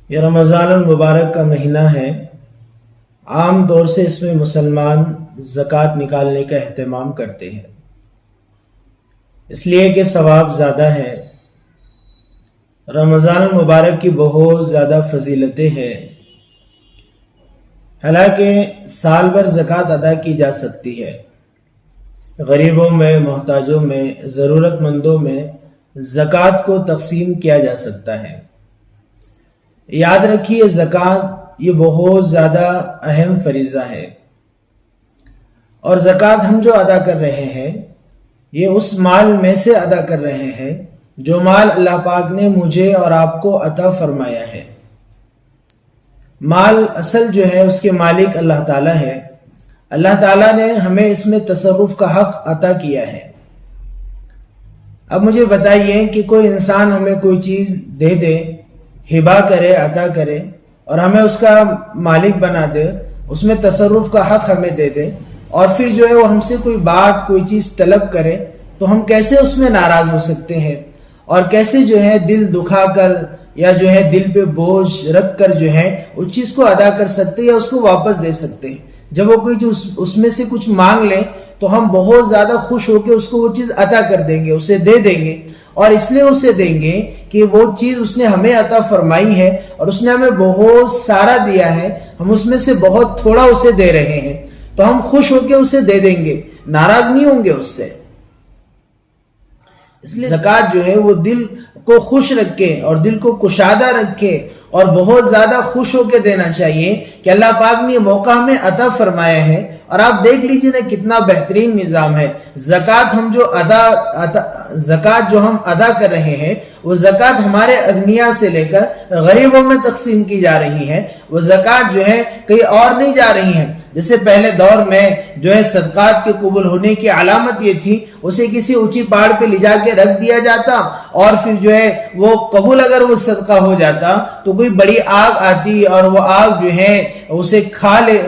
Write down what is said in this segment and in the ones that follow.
یہ رمضان المبارک کا مہینہ ہے۔ عام طور سے اس میں مسلمان زکوٰۃ نکالنے کا اہتمام کرتے ہیں، اس لیے کہ ثواب زیادہ ہے۔ رمضان المبارک کی بہت زیادہ فضیلتیں ہیں۔ حالانکہ سال بھر زکوٰۃ ادا کی جا سکتی ہے، غریبوں میں، محتاجوں میں، ضرورت مندوں میں زکوٰۃ کو تقسیم کیا جا سکتا ہے۔ یاد رکھیے، زکوٰۃ یہ بہت زیادہ اہم فریضہ ہے، اور زکوٰۃ ہم جو ادا کر رہے ہیں یہ اس مال میں سے ادا کر رہے ہیں جو مال اللہ پاک نے مجھے اور آپ کو عطا فرمایا ہے۔ مال اصل جو ہے اس کے مالک اللہ تعالیٰ ہے۔ اللہ تعالیٰ نے ہمیں اس میں تصرف کا حق عطا کیا ہے۔ اب مجھے بتائیے کہ کوئی انسان ہمیں کوئی چیز دے دے، ہبہ کرے، عطا کرے، اور ہمیں اس کا مالک بنا دے، اس میں تصرف کا حق ہمیں دے دے، اور پھر جو ہے وہ ہم سے کوئی بات، کوئی چیز طلب کرے، تو ہم کیسے اس میں ناراض ہو سکتے ہیں، اور کیسے جو ہے دل دکھا کر یا جو ہے دل پہ بوجھ رکھ کر جو ہے اس چیز کو ادا کر سکتے یا اس کو واپس دے سکتے ہیں۔ جب وہ کوئی اس میں سے کچھ مانگ لے تو ہم بہت زیادہ خوش ہو کے اس کو وہ چیز عطا کر دیں گے، اسے دے دیں گے، اور اس لیے اسے دیں گے کہ وہ چیز اس نے ہمیں عطا فرمائی ہے اور اس نے ہمیں بہت سارا دیا ہے، ہم اس میں سے بہت تھوڑا اسے دے رہے ہیں، تو ہم خوش ہو کے اسے دے دیں گے، ناراض نہیں ہوں گے اس سے۔ اس لیے زکوٰۃ جو ہے وہ دل کو خوش رکھے اور دل کو کشادہ رکھے اور بہت زیادہ خوش ہو کے دینا چاہیے کہ اللہ پاک نے یہ موقع ہمیں عطا فرمایا ہے۔ اور آپ دیکھ لیجئے نا کتنا بہترین نظام ہے۔ زکوٰۃ جو ہم ادا کر رہے ہیں وہ زکوٰۃ ہمارے اغنیاء سے لے کر غریبوں میں تقسیم کی جا رہی ہے۔ وہ زکوٰۃ جو ہے کہیں اور نہیں جا رہی ہے۔ جیسے پہلے دور میں جو ہے صدقات کے قبول ہونے کی علامت یہ تھی، اسے کسی اونچی پہاڑ پہ لے جا کے رکھ دیا جاتا، اور پھر جو ہے وہ قبول اگر وہ صدقہ ہو جاتا تو کوئی بڑی آگ آتی اور وہ آگ جو ہے اسے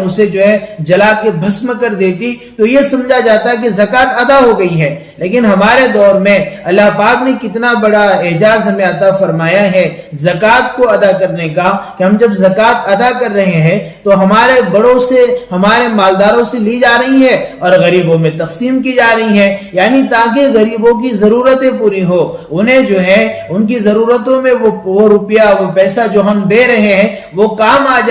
اسے جو ہے جلا کے بھسم کر دیتی، تو یہ سمجھا جاتا کہ زکوٰۃ ادا ہو گئی ہے۔ لیکن ہمارے دور میں اللہ پاک نے کتنا بڑا اعجاز ہمیں عطا فرمایا ہے زکوٰۃ کو ادا کرنے کا، کہ ہم جب زکوٰۃ ادا کر رہے ہیں تو ہمارے بڑوں سے، ہمارے مالداروں سے لی جا رہی ہے اور غریبوں میں تقسیم کی جا رہی ہے، یعنی تاکہ غریبوں کی ضرورتیں پوری ہو، انہیں جو ہے ان کی ضرورتوں میں وہ روپیہ، وہ پیسہ جو ہم دے رہے ہیں وہ کام آ جائے۔